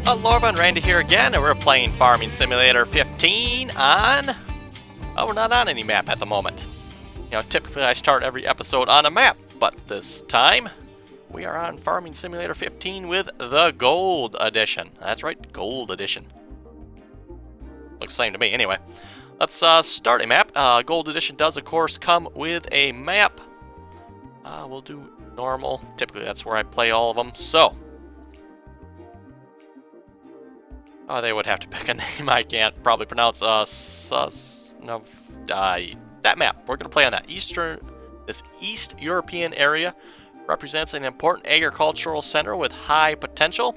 Hello everyone, Randy here again, and we're playing Farming Simulator 15 on... Oh, we're not on any map at the moment. You know, typically I start every episode on a map, but this time we are on Farming Simulator 15 with the Gold Edition. That's right, Gold Edition. Looks the same to me anyway. Let's start a map. Gold Edition does, of course, come with a map. We'll do normal. Typically that's where I play all of them, so... Oh, they would have to pick a name I can't probably pronounce. Sosnovka. That map. We're going to play on that. This East European area represents an important agricultural center with high potential.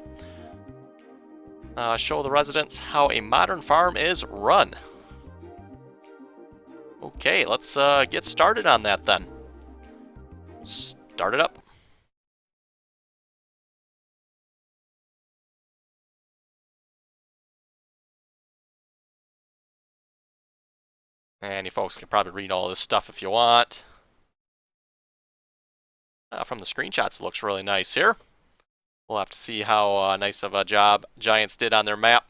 Show the residents how a modern farm is run. Okay, let's get started on that then. Start it up. And you folks can probably read all this stuff if you want. From the screenshots, it looks really nice here. We'll have to see how nice of a job Giants did on their map.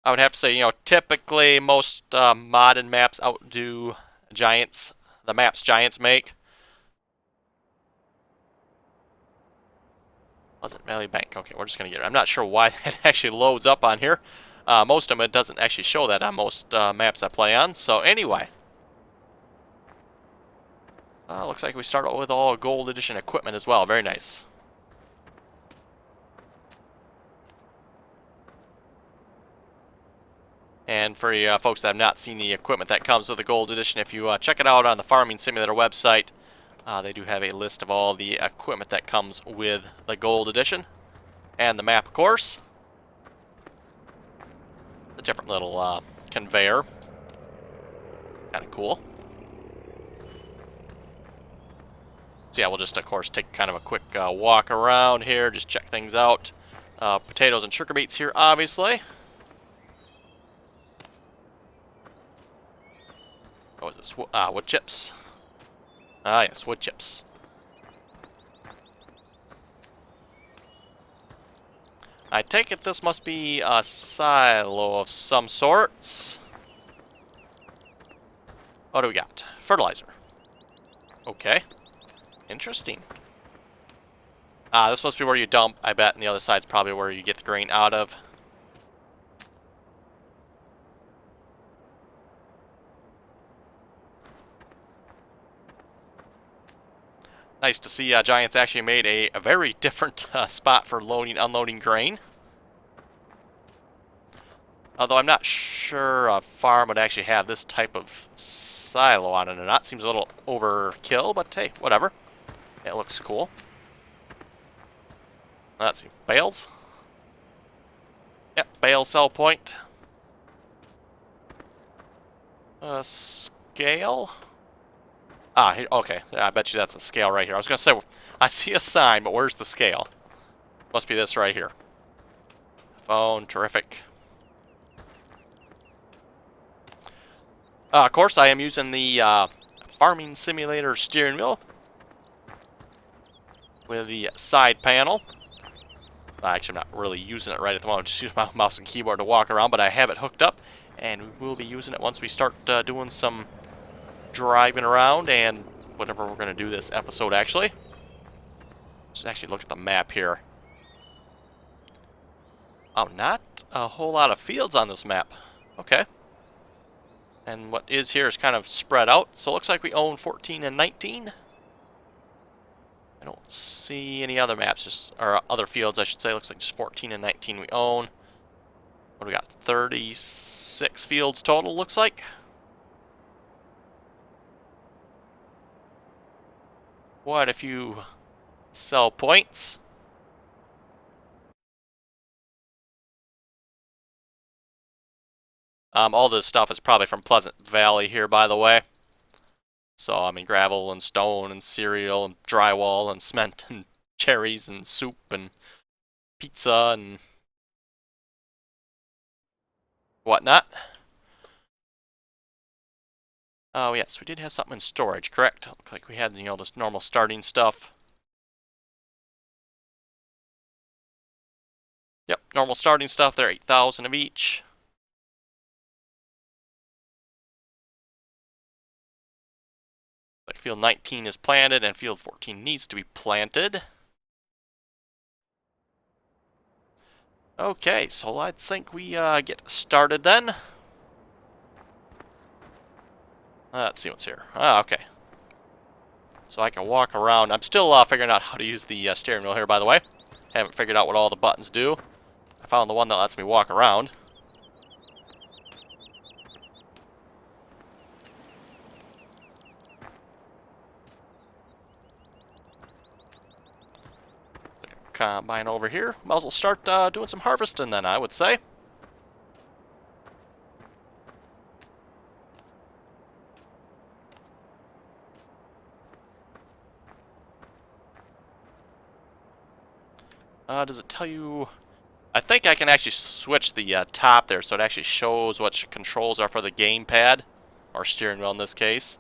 I would have to say, you know, typically most modded maps outdo Giants, the maps Giants make. Pleasant Valley Bank. Okay, we're just going to get it. I'm not sure why it actually loads up on here. Most of them, it doesn't actually show that on most maps I play on. So anyway. Looks like we start out with all Gold Edition equipment as well. Very nice. And for you folks that have not seen the equipment that comes with the Gold Edition, if you check it out on the Farming Simulator website, they do have a list of all the equipment that comes with the Gold Edition. And the map, of course. A different little conveyor. Kind of cool. So yeah, we'll just, of course, take kind of a quick walk around here. Just check things out. Potatoes and sugar beets here, obviously. What is this? Wood chips. Ah, yes, wood chips. I take it this must be a silo of some sorts. What do we got? Fertilizer. Okay. Interesting. This must be where you dump, I bet, and the other side's probably where you get the grain out of. Nice to see Giants actually made a very different spot for loading, unloading grain. Although I'm not sure a farm would actually have this type of silo on it or not. Seems a little overkill, but hey, whatever. It looks cool. Let's see. Bales? Yep, bale sell point. Scale? Okay. I bet you that's a scale right here. I was going to say, I see a sign, but where's the scale? Must be this right here. Phone, terrific. Of course, I am using the Farming Simulator steering wheel with the side panel. Actually, I'm not really using it right at the moment. Just use my mouse and keyboard to walk around, but I have it hooked up, and we will be using it once we start doing some driving around and whatever we're going to do this episode, actually. Let's actually look at the map here. Oh, not a whole lot of fields on this map. Okay. And what is here is kind of spread out. So it looks like we own 14 and 19. I don't see any other maps, or other fields, I should say. Looks like just 14 and 19 we own. What do we got? 36 fields total, looks like. Quite a few sell points. All this stuff is probably from Pleasant Valley here, by the way. So, I mean, gravel and stone and cereal and drywall and cement and cherries and soup and pizza and whatnot. Oh yes, we did have something in storage, correct? Looked like we had, you know, this normal starting stuff. Yep, normal starting stuff there, 8,000 of each. Like field 19 is planted and field 14 needs to be planted. Okay, so I think we get started then. Let's see what's here. Ah, okay. So I can walk around. I'm still figuring out how to use the steering wheel here, by the way. Haven't figured out what all the buttons do. I found the one that lets me walk around. Combine over here. Might as well start doing some harvesting then, I would say. Does it tell you... I think I can actually switch the top there so it actually shows what controls are for the gamepad, or steering wheel in this case.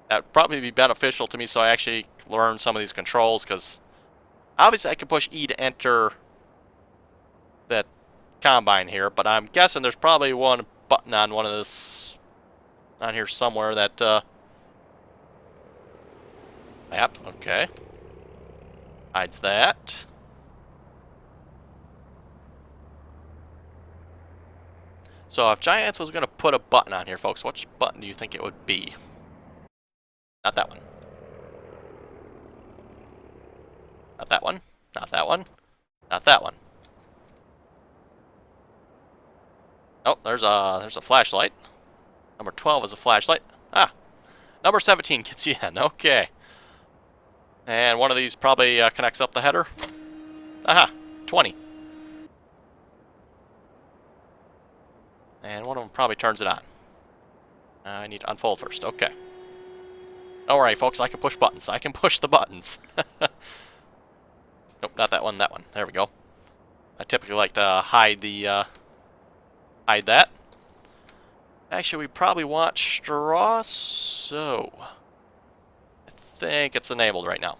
That would probably be beneficial to me so I actually learn some of these controls, because obviously I can push E to enter that combine here, but I'm guessing there's probably one button on one of this on here somewhere that map, okay. Hides that. So if Giants was going to put a button on here, folks, which button do you think it would be? Not that one. Not that one. Not that one. Not that one. Oh, there's a flashlight. Number 12 is a flashlight. Ah, number 17 gets you in. Okay. And one of these probably connects up the header. Aha, 20. And one of them probably turns it on. I need to unfold first. Okay. Don't worry, folks. I can push buttons. I can push the buttons. Nope, not that one. That one. There we go. I typically like to hide the hide that. Actually, we probably want straw, so I think it's enabled right now.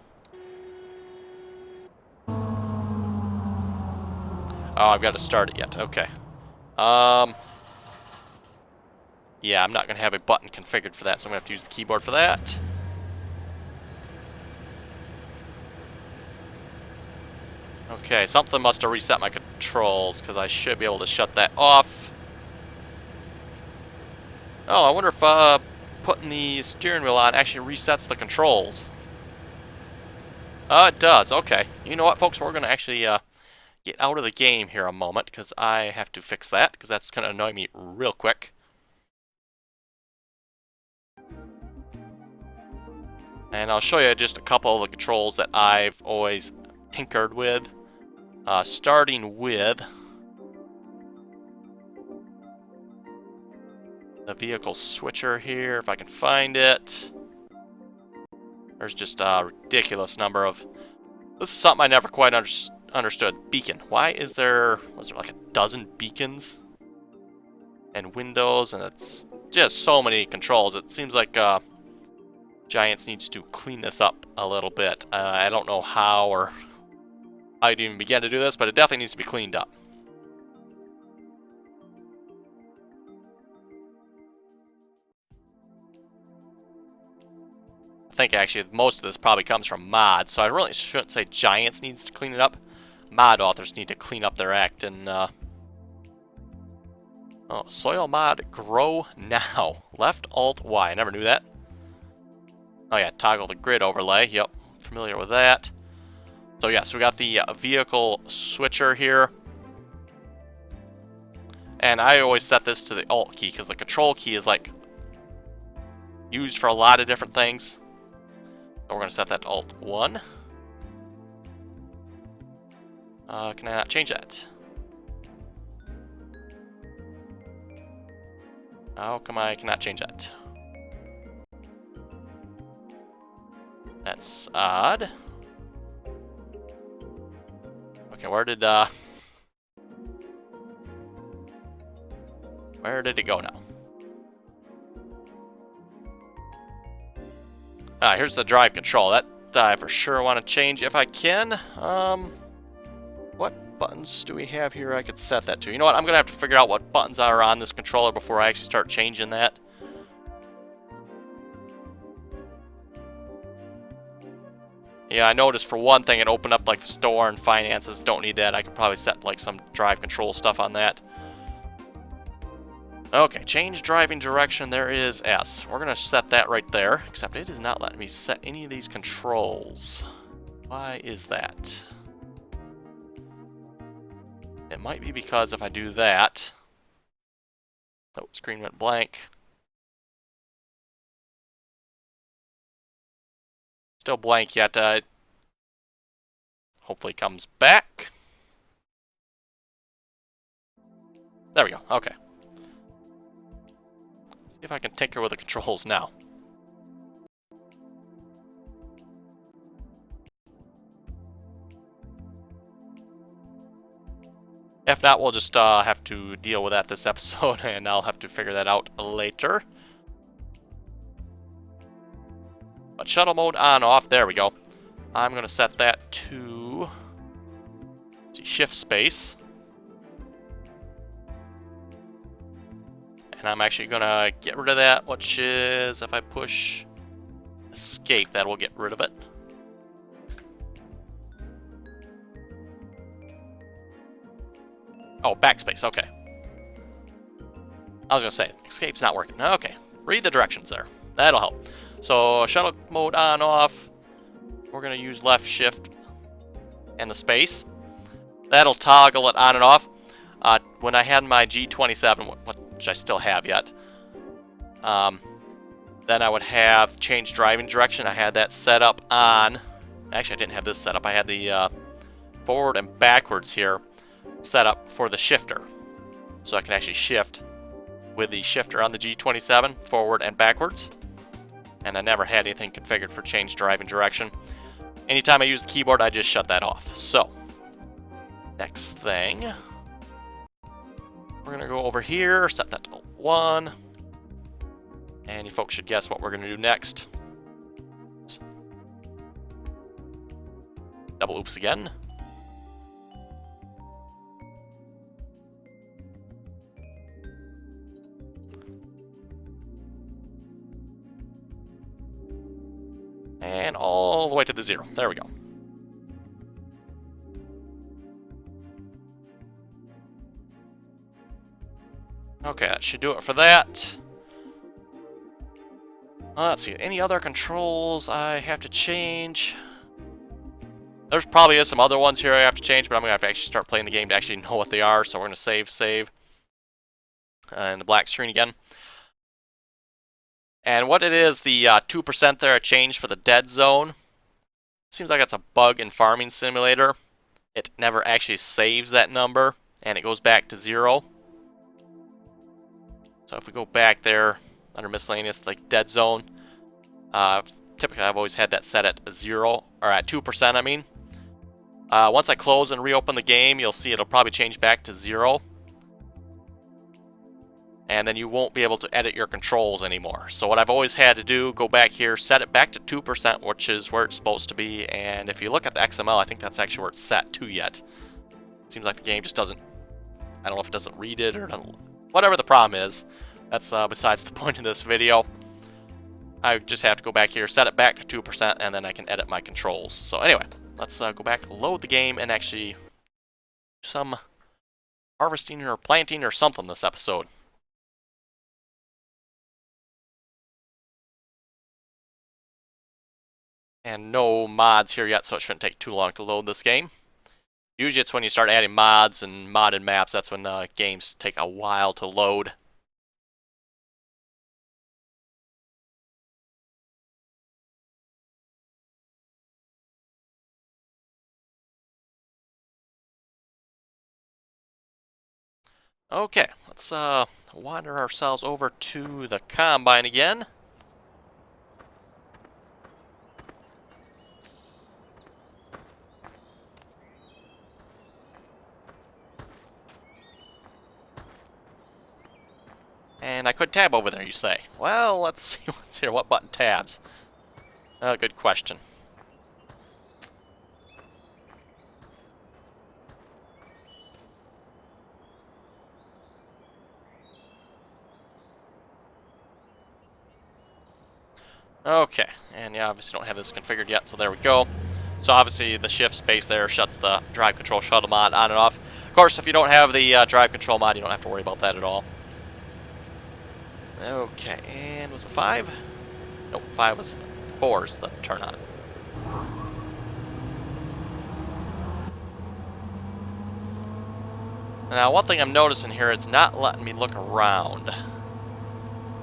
Oh, I've got to start it yet. Okay. Yeah, I'm not going to have a button configured for that, so I'm going to have to use the keyboard for that. Okay, something must have reset my controls, because I should be able to shut that off. Oh, I wonder if putting the steering wheel on actually resets the controls. It does. Okay. You know what, folks? We're going to actually get out of the game here a moment, because I have to fix that, because that's going to annoy me real quick. And I'll show you just a couple of the controls that I've always tinkered with. Starting with the vehicle switcher here, if I can find it. There's just a ridiculous number of... This is something I never quite understood. Beacon. Why is there... Was there like a dozen beacons? And windows, and it's just so many controls. It seems like Giants needs to clean this up a little bit. I don't know how or how you'd even begin to do this, but it definitely needs to be cleaned up. I think actually most of this probably comes from mods, so I really shouldn't say Giants needs to clean it up. Mod authors need to clean up their act. And oh, soil mod grow now. Left Alt Y. I never knew that. Oh yeah, toggle the grid overlay. Yep, familiar with that. So yes, we got the vehicle switcher here. And I always set this to the Alt key, because the control key is like used for a lot of different things. So we're going to set that to Alt 1. Can I not change that? How come I cannot change that? That's odd. Okay, where did it go now? Here's the drive control. That I for sure want to change if I can. What buttons do we have here I could set that to? You know what? I'm going to have to figure out what buttons are on this controller before I actually start changing that. Yeah, I noticed for one thing it opened up like the store and finances. Don't need that. I could probably set like some drive control stuff on that. Okay, change driving direction. There is S. We're going to set that right there, except it is not letting me set any of these controls. Why is that? It might be because if I do that... Oh, screen went blank. Still blank yet. Hopefully comes back. There we go. Okay. See if I can tinker with the controls now. If not, we'll just have to deal with that this episode, and I'll have to figure that out later. But shuttle mode on, off. There we go. I'm going to set that to shift space. And I'm actually going to get rid of that, which is if I push escape, that will get rid of it. Oh, backspace, okay. I was going to say, escape's not working. Okay, read the directions there. That'll help. So, shuttle mode on, off. We're going to use left shift and the space. That'll toggle it on and off. When I had my G27, which I still have yet, then I would have change driving direction. I had that set up on... Actually, I didn't have this set up. I had the forward and backwards here set up for the shifter. So I can actually shift with the shifter on the G27, forward and backwards. And I never had anything configured for change driving direction. Anytime I use the keyboard, I just shut that off. So, next thing, we're going to go over here, set that to 1. And you folks should guess what we're going to do next. Double oops again. And all the way to the 0. There we go. Okay, that should do it for that. Let's see, any other controls I have to change? There's probably some other ones here I have to change, but I'm going to have to actually start playing the game to actually know what they are. So we're going to save. And the black screen again. And what it is, the 2% there I changed for the dead zone. Seems like it's a bug in Farming Simulator. It never actually saves that number, and it goes back to 0. So if we go back there under miscellaneous, like dead zone, typically I've always had that set at 0, or at 2%, I mean. Once I close and reopen the game, you'll see it'll probably change back to 0. And then you won't be able to edit your controls anymore. So what I've always had to do, go back here, set it back to 2%, which is where it's supposed to be. And if you look at the XML, I think that's actually where it's set to yet. It seems like the game just doesn't, I don't know if it doesn't read it or whatever the problem is. That's besides the point of this video. I just have to go back here, set it back to 2%, and then I can edit my controls. So anyway, let's go back, load the game, and actually do some harvesting or planting or something this episode. And no mods here yet, so it shouldn't take too long to load this game. Usually it's when you start adding mods and modded maps, that's when games take a while to load. Okay, let's wander ourselves over to the combine again. And I could tab over there, you say. Well, let's see what's here. What button tabs? Good question. Okay, and yeah, obviously don't have this configured yet, so there we go. So obviously the shift space there shuts the drive control shuttle mod on and off. Of course, if you don't have the drive control mod, you don't have to worry about that at all. Okay, and was it 5? Nope, 5 was 4 is the turn on. Now, one thing I'm noticing here, it's not letting me look around.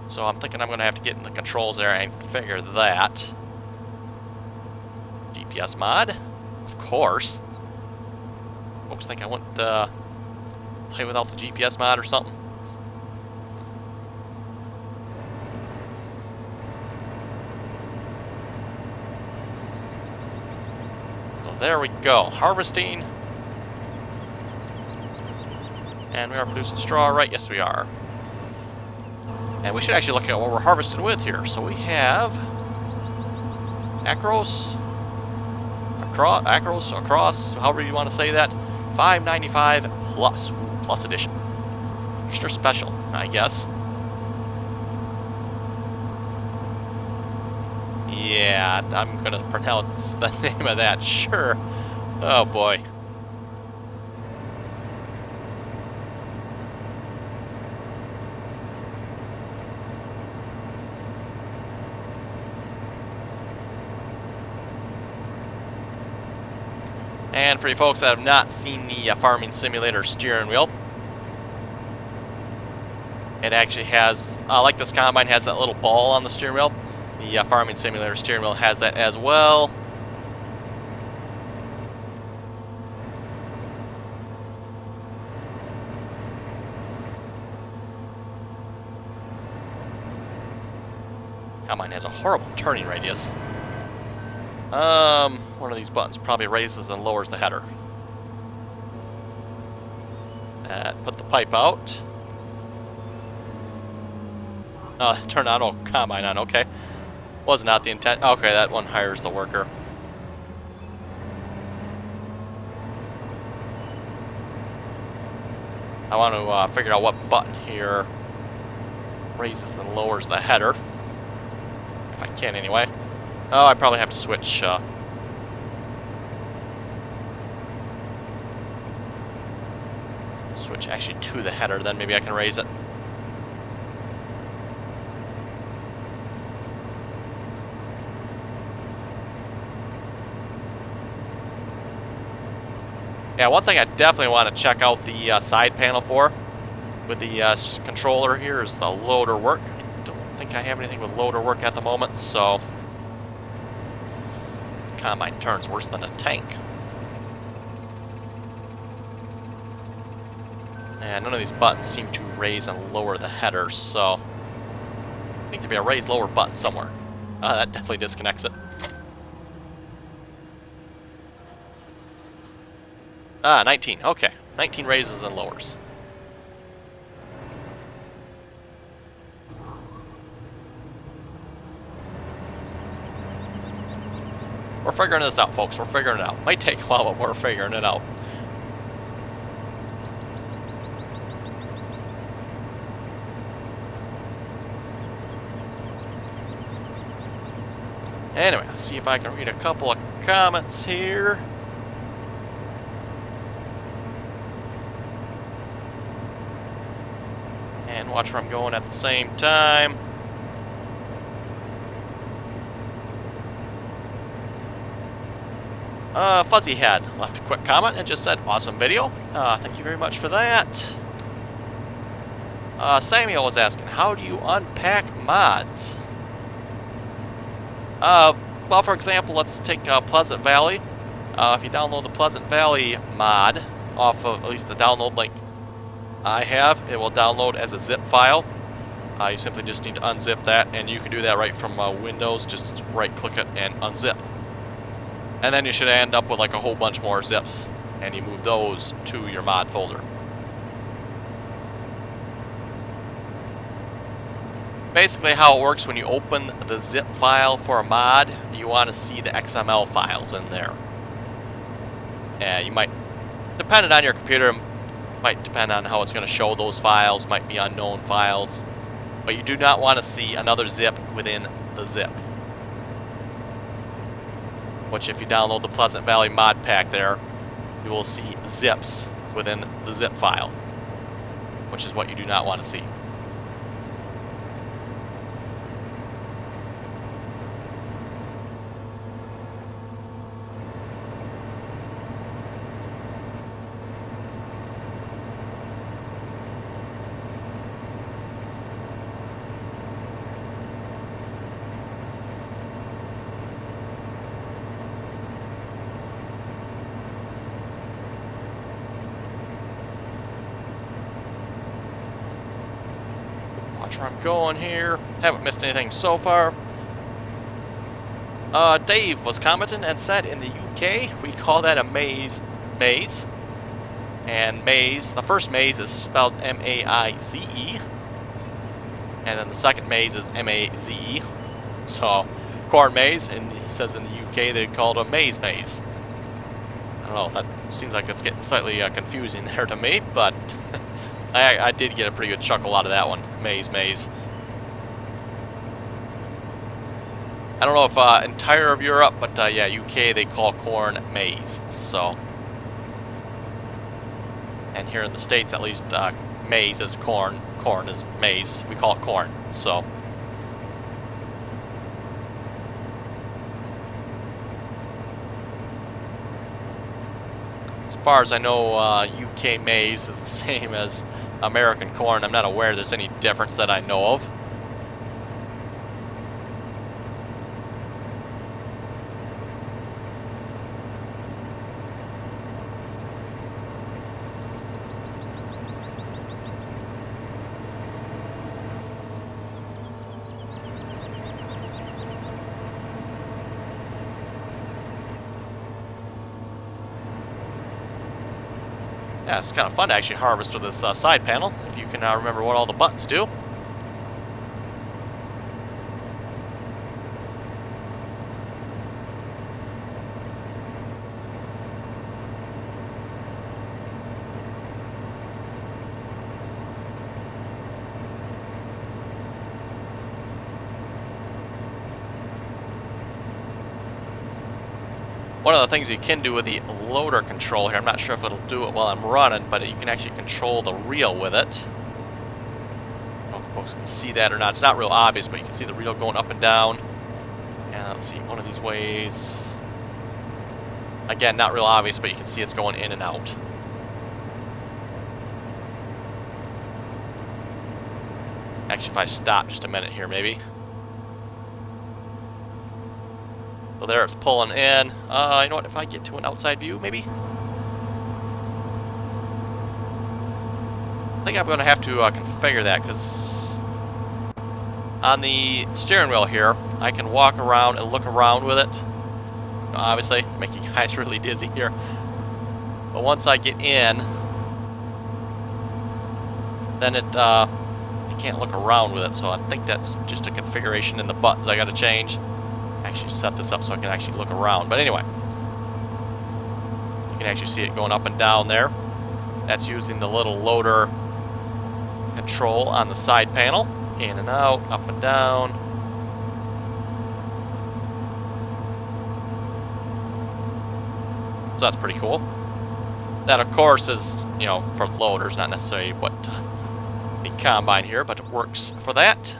So I'm thinking I'm going to have to get in the controls there and configure that. GPS mod, of course. Folks think I wouldn't play without the GPS mod or something. So there we go, harvesting. And we are producing straw, right? Yes, we are. And we should actually look at what we're harvesting with here. So we have acros, across, however you want to say that, $5.95 plus, plus edition, extra special, I guess. Yeah, I'm gonna pronounce the name of that, sure. Oh boy. And for you folks that have not seen the Farming Simulator steering wheel, it actually has, like this combine has that little ball on the steering wheel, the Farming Simulator steering wheel has that as well. Combine has a horrible turning radius. One of these buttons probably raises and lowers the header. Put the pipe out. Turn auto combine on, okay. Was not the intent. Okay, that one hires the worker. I want to figure out what button here raises and lowers the header. If I can anyway. Oh, I probably have to switch. Switch actually to the header, then maybe I can raise it. Yeah, one thing I definitely want to check out the side panel for with the controller here is the loader work. I don't think I have anything with loader work at the moment, so this combine turns worse than a tank. And none of these buttons seem to raise and lower the header, so I think there'd be a raise lower button somewhere. That definitely disconnects it. 19. Okay. 19 raises and lowers. We're figuring this out, folks. We're figuring it out. Might take a while, but we're figuring it out. Anyway, let's see if I can read a couple of comments here. And watch where I'm going at the same time. Fuzzyhead left a quick comment and just said, awesome video. Thank you very much for that. Samuel was asking, how do you unpack mods? Well, for example, let's take Pleasant Valley. If you download the Pleasant Valley mod off of at least the download link I have, it will download as a zip file. You simply just need to unzip that, and you can do that right from Windows. Just right-click it and unzip. And then you should end up with like a whole bunch more zips, and you move those to your mod folder. Basically how it works when you open the zip file for a mod, you want to see the XML files in there. You might, depending on your computer, might depend on how it's going to show those files, might be unknown files, but you do not want to see another zip within the zip. Which if you download the Pleasant Valley mod pack there, you will see zips within the zip file, which is what you do not want to see. Watch where I'm going here. Haven't missed anything so far. Dave was commenting and said in the UK we call that a maze. And maze, the first maze is spelled M-A-I-Z-E. And then the second maze is M-A-Z-E. So, corn maze, and he says in the UK they call it a maze. I don't know, that seems like it's getting slightly confusing there to me, but I did get a pretty good chuckle out of that one. Maze. I don't know if entire of Europe, but yeah, UK they call corn maize. So, and here in the States, at least, maize is corn, corn is maize. We call it corn. So, as far as I know, UK maize is the same as American corn. I'm not aware there's any difference that I know of. Yeah, it's kind of fun to actually harvest with this side panel, if you can remember what all the buttons do. One of the things you can do with the loader control here, I'm not sure if it'll do it while I'm running, but you can actually control the reel with it. I don't know if folks can see that or not. It's not real obvious, but you can see the reel going up and down. And let's see, one of these ways. Again, not real obvious, but you can see it's going in and out. Actually, if I stop just a minute here, maybe. So there it's pulling in. You know what, if I get to an outside view, maybe? I think I'm going to have to configure that, because on the steering wheel here, I can walk around and look around with it. You know, obviously, make you guys really dizzy here. But once I get in, then it, I can't look around with it, so I think that's just a configuration in the buttons I got to change. Actually set this up so I can actually look around. But anyway, you can actually see it going up and down there. That's using the little loader control on the side panel. In and out, up and down. So that's pretty cool. That, of course, is, you know, for loaders, not necessarily what the combine here, but it works for that.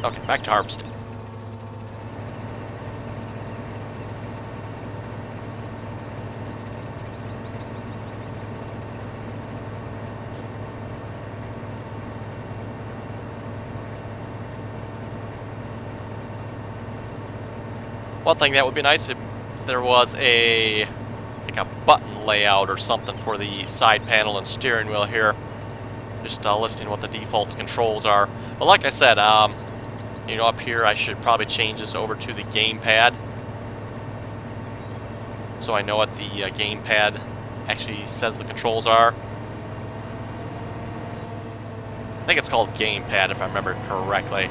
Okay, back to harvesting. One thing that would be nice if there was a button layout or something for the side panel and steering wheel here. Just listing what the default controls are. But like I said, you know, up here I should probably change this over to the gamepad, so I know what the gamepad actually says the controls are. think it's called gamepad if I remember correctly.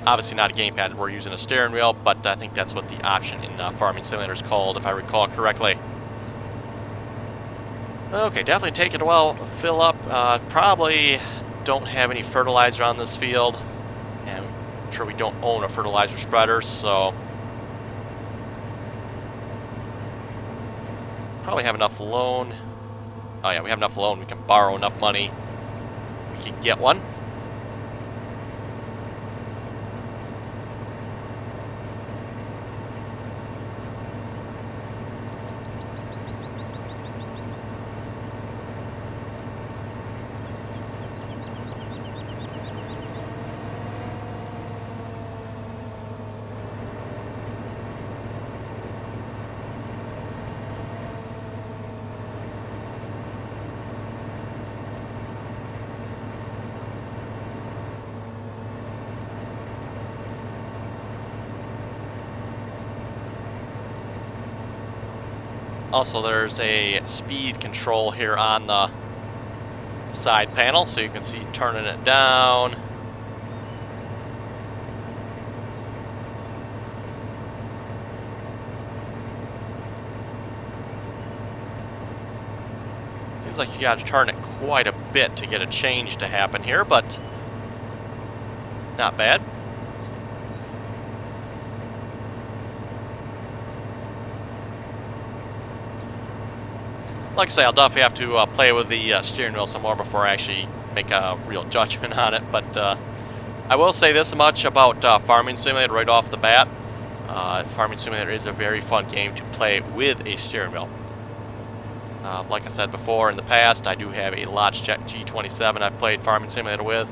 Obviously not a gamepad, we're using a steering wheel, but I think that's what the option in Farming Simulator is called, if I recall correctly. Okay, definitely taking a while to fill up. Probably don't have any fertilizer on this field, and I'm sure we don't own a fertilizer spreader, so probably have enough loan. Oh yeah, we have enough loan. We can borrow enough money. We can get one. Also, there's a speed control here on the side panel, so you can see turning it down. Seems like you got to turn it quite a bit to get a change to happen here, but not bad. Like I say, I'll definitely have to play with the steering wheel some more before I actually make a real judgment on it. But I will say this much about Farming Simulator right off the bat. Farming Simulator is a very fun game to play with a steering wheel. Like I said before, in the past, I do have a Logitech G27 I've played Farming Simulator with.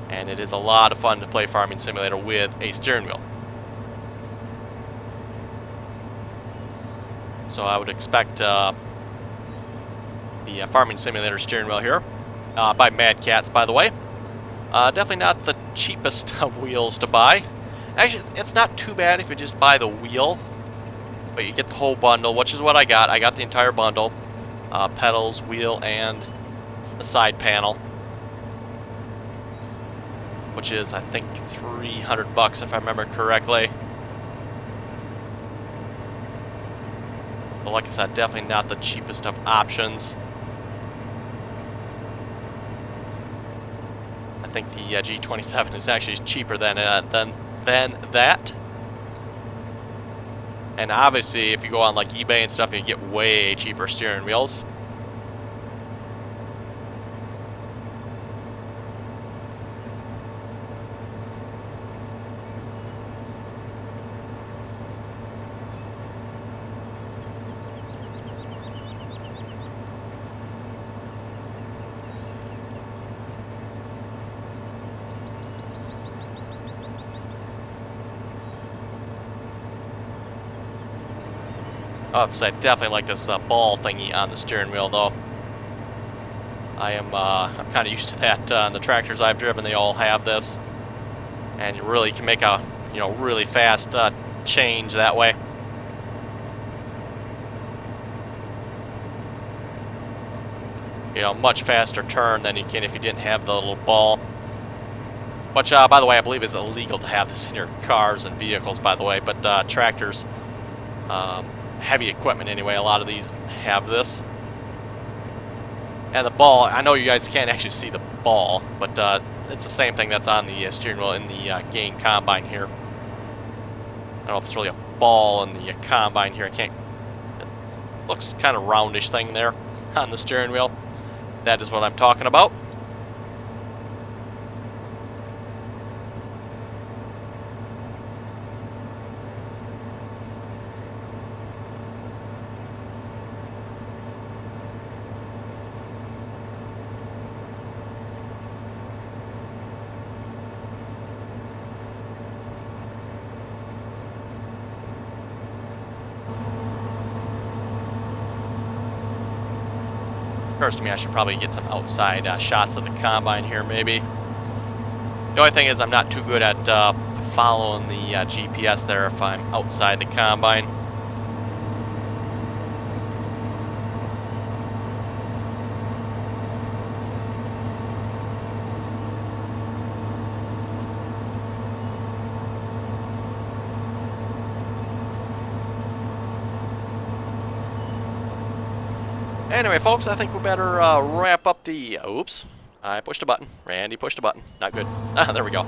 And it is a lot of fun to play Farming Simulator with a steering wheel. So I would expect the Farming Simulator steering wheel here by Mad Cats, by the way. Definitely not the cheapest of wheels to buy. Actually, it's not too bad if you just buy the wheel, but you get the whole bundle, which is what I got. I got the entire bundle. Pedals, wheel, and the side panel, which is, I think, $300 if I remember correctly. But like I said, definitely not the cheapest of options. I think the G27 is actually cheaper than that. And obviously, if you go on like eBay and stuff, you get way cheaper steering wheels. I definitely like this ball thingy on the steering wheel, though. I'm kind of used to that. The tractors I've driven, they all have this, and you really can make a really fast change that way. Much faster turn than you can if you didn't have the little ball. Which, by the way, I believe is illegal to have this in your cars and vehicles, by the way. But tractors. Heavy equipment anyway, a lot of these have this. And the ball, I know you guys can't actually see the ball, but it's the same thing that's on the steering wheel in the game combine here. I don't know if it's really a ball in the combine here. It looks kind of roundish thing there on the steering wheel. That is what I'm talking about. Occurs to me I should probably get some outside shots of the combine here, maybe. The only thing is I'm not too good at following the GPS there if I'm outside the combine. Anyway, folks, I think we better wrap up the... Oops. I pushed a button. Randy pushed a button. Not good. Ah, there we go.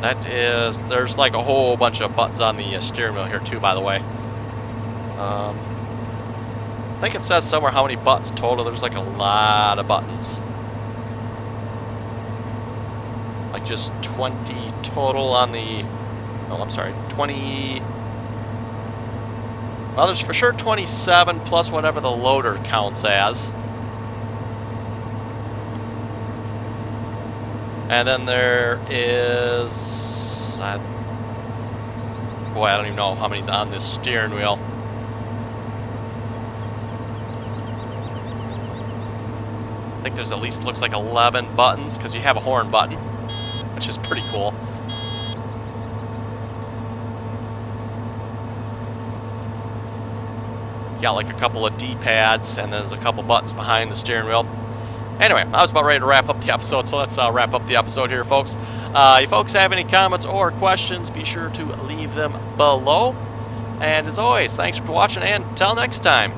That is... There's like a whole bunch of buttons on the steering wheel here, too, by the way. I think it says somewhere how many buttons total. There's like a lot of buttons. Like just 20 total on the... Oh, I'm sorry. 20... Well, there's for sure 27 plus whatever the loader counts as. And then there is... boy, I don't even know how many's on this steering wheel. I think there's at least, looks like 11 buttons, because you have a horn button, which is pretty cool. Got like a couple of D-pads, and then there's a couple buttons behind the steering wheel. Anyway, I was about ready to wrap up the episode, so let's wrap up the episode here, folks. If you folks have any comments or questions, be sure to leave them below. And as always, thanks for watching, and until next time.